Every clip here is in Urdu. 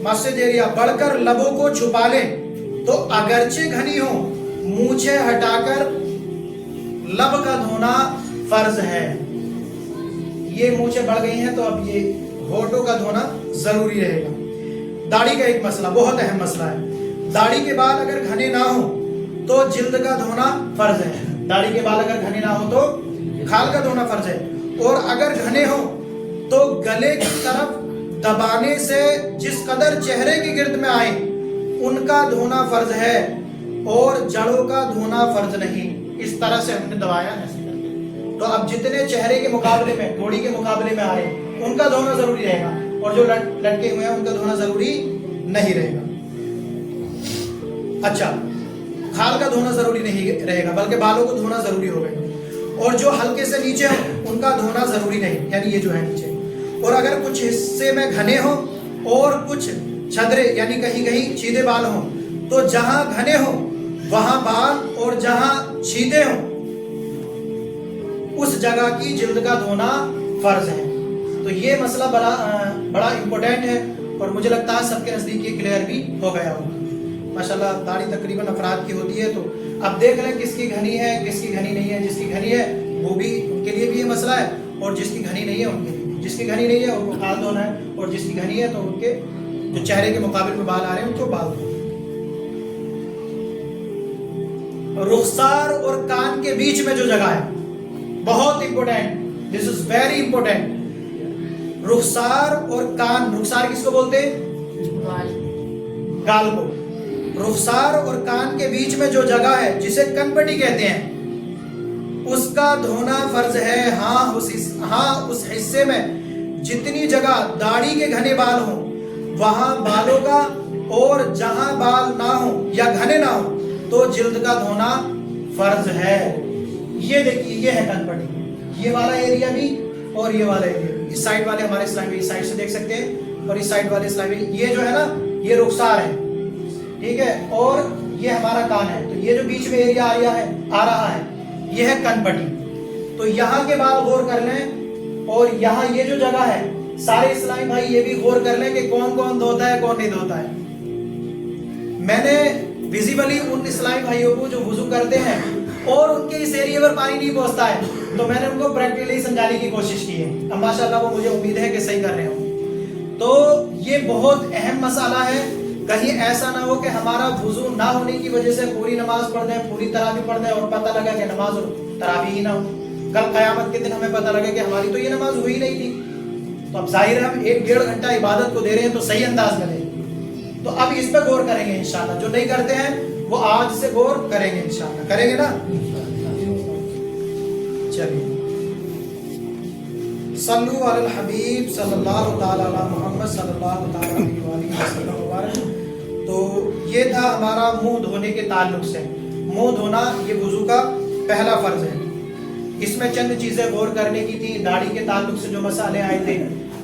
مسجد ایریا بڑھ کر لبوں کو چھپا لیں تو اگرچہ گھنی ہو مونچھیں ہٹا کر لب کا دھونا فرض ہے. یہ مونچھیں بڑھ گئی ہیں تو اب یہ ہونٹوں کا دھونا ضروری رہے گا. داڑھی کا ایک مسئلہ بہت اہم مسئلہ ہے. داڑھی کے بال اگر گھنے نہ ہوں تو جلد کا دھونا فرض ہے. داڑھی کے بال اگر گھنے نہ ہوں تو کھال کا دھونا فرض ہے. اور اگر گھنے ہوں تو گلے کی طرف دبانے سے جس قدر چہرے کے گرد میں آئیں ان کا دھونا فرض ہے اور جڑوں کا دھونا فرض نہیں. اس طرح سے ہم نے دبایا ہے. تو اب جتنے چہرے کے مقابلے میں گھوڑی کے مقابلے میں آ رہے ہیں ان کا دھونا ضروری رہے گا اور جو لٹکے ہوئے ہیں ان کا دھونا ضروری نہیں رہے گا. اچھا کھال کا دھونا ضروری نہیں رہے گا بلکہ بالوں کو دھونا ضروری ہوگا. اور جو ہلکے سے نیچے ہوں ان کا دھونا ضروری نہیں, یعنی یہ جو ہے نیچے. اور اگر کچھ حصے میں گھنے ہوں اور کچھ چھدرے یعنی کہیں کہیں چھیدے بال ہوں تو جہاں گھنے ہوں وہاں بال اور جہاں چھیدے ہوں اس جگہ کی جلد کا دھونا فرض ہے. تو یہ مسئلہ بڑا امپورٹنٹ ہے اور مجھے لگتا ہے سب کے نزدیک یہ کلیئر بھی ہو گیا ہوگا. ماشاءاللہ داڑھی تقریباً افراد کی ہوتی ہے تو اب دیکھ لیں کس کی گھنی ہے کس کی گھنی نہیں ہے. جس کی گھنی ہے وہ بھی ان کے لیے بھی یہ مسئلہ ہے اور جس کی گھنی نہیں ہے ان کے لیے. جس کی گھنی نہیں ہے ان کو کھال دھونا ہے اور جس کی گھنی ہے تو ان کے جو چہرے کے مقابل میں بال آ رہے ہیں ان کو بال دھونا. رخسار اور کان کے بیچ میں جو جگہ ہے بہت important, this is very important. رخسار اور کان, رخسار کس کو بولتے ہیں؟ گال کو. رخسار اور کان کے بیچ میں جو جگہ ہے جسے کن پٹی کہتے ہیں اس کا دھونا فرض ہے. ہاں اس حصے میں جتنی جگہ داڑھی کے گھنے بال ہوں وہاں بالوں کا اور جہاں بال نہ ہوں یا گھنے نہ ہوں تو جلد کا دھونا فرض ہے. یہ دیکھیے یہ ہے کن پٹی, یہ والا ایریا بھی اور یہ والا ایریا بھی. اس سائڈ والے ہمارے اسلامی اس سائڈ سے دیکھ سکتے ہیں اور اس سائڈ والے اسلامی یہ جو ہے نا یہ رخسار ہے, ٹھیک ہے, اور یہ ہمارا کان ہے. تو یہ جو بیچ میں ایریا آ رہا ہے یہ ہے کن پٹی. تو یہاں کے بال غور کر لیں اور یہاں یہ جو جگہ ہے سارے اسلامی بھائی یہ بھی غور کر لیں کہ کون کون دھوتا ہے کون نہیں دھوتا ہے. میں نے ویزیبلی ان اسلامی بھائیوں کو جو وضو کرتے ہیں اور ان کے اس ایریا پر پانی نہیں پہنچتا ہے تو میں نے ان کو پریکٹیکلی سمجھانے کی کوشش کی ہے. اب ماشاءاللہ وہ مجھے امید ہے کہ صحیح کر رہے ہوں. تو یہ بہت اہم مسئلہ ہے. کہیں ایسا نہ ہو کہ ہمارا وضو نہ ہونے کی وجہ سے پوری نماز پڑھ دیں پوری تراویح پڑھ دیں اور پتہ لگا کہ نماز اور تراویح ہی نہ ہو. کل قیامت کے دن ہمیں پتہ لگا کہ ہماری تو یہ نماز ہوئی نہیں تھی. تو اب ظاہر ہے ہم 1-1.5 گھنٹہ عبادت کو دے رہے ہیں تو صحیح انداز میں دیں. تو اب اس پہ غور کریں گے انشاءاللہ. جو نہیں کرتے ہیں وہ آج سے غور کریں گے انشاءاللہ. کریں گے نا؟ چلیے صلو علی الحبیب صلی اللہ تعالی علی محمد صلی اللہ تعالی علیہ وآلہ وسلم وبارک. تو یہ تھا ہمارا منہ دھونے کے تعلق سے. منہ دھونا یہ وضو کا پہلا فرض ہے. اس میں چند چیزیں غور کرنے کی تھی. داڑھی کے تعلق سے جو مسئلے آئے تھے,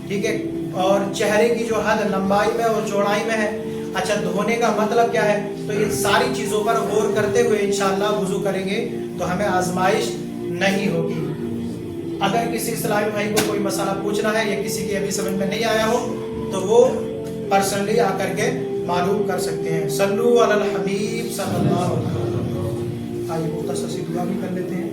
ٹھیک ہے, اور چہرے کی جو حد لمبائی میں اور چوڑائی میں ہے. اچھا دھونے کا مطلب کیا ہے, تو یہ ساری چیزوں پر غور کرتے ہوئے انشاءاللہ وضو کریں گے تو ہمیں آزمائش نہیں ہوگی. اگر کسی اسلامی بھائی کو کوئی مسئلہ پوچھنا ہے یا کسی کی ابھی سمجھ میں نہیں آیا ہو تو وہ پرسنلی آ کر کے معلوم کر سکتے ہیں. صلو علی الحبیب صلی اللہ علیہ وسلم. آئیے مختصر سی دعا بھی کر لیتے ہیں.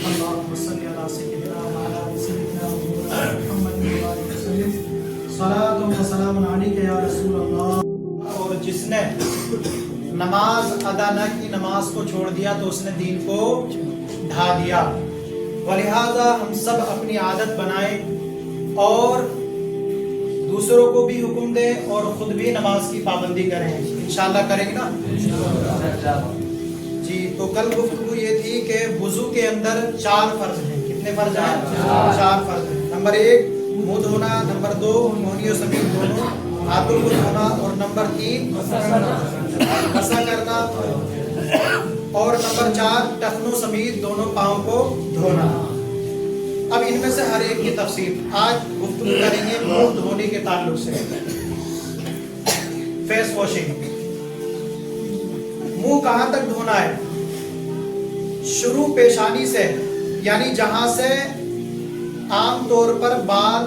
اللہم صلی علی سیدنا وعلی سیدنا محمد وعلی وسلم. صلاۃ و سلام علیک یا رسول اللہ. اور جس نے نماز ادا نہ کی, نماز کو چھوڑ دیا تو اس نے دین کو ڈھا دیا. ولہذا ہم سب اپنی عادت بنائیں اور دوسروں کو بھی حکم دیں اور خود بھی نماز کی پابندی کریں. انشاءاللہ کریں گے نا جی. تو کل گفتگو یہ تھی کہ وضو کے اندر 4 فرض ہیں. کتنے فرض ہیں؟ 4 فرض ہیں. نمبر 1 منہ دھونا, نمبر 2 مونی و سمیت دونوں ہاتھوں کو دھونا, اور نمبر 3 مسح کرنا, اور نمبر 4 ٹخنوں سمیت دونوں پاؤں کو دھونا. اب ان میں سے ہر ایک کی تفصیل آج گفتگو کریں گے. منہ دھونے کے تعلق سے فیس واشنگ. منہ کہاں تک دھونا ہے؟ شروع پیشانی سے, یعنی جہاں سے عام طور پر بال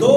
2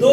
2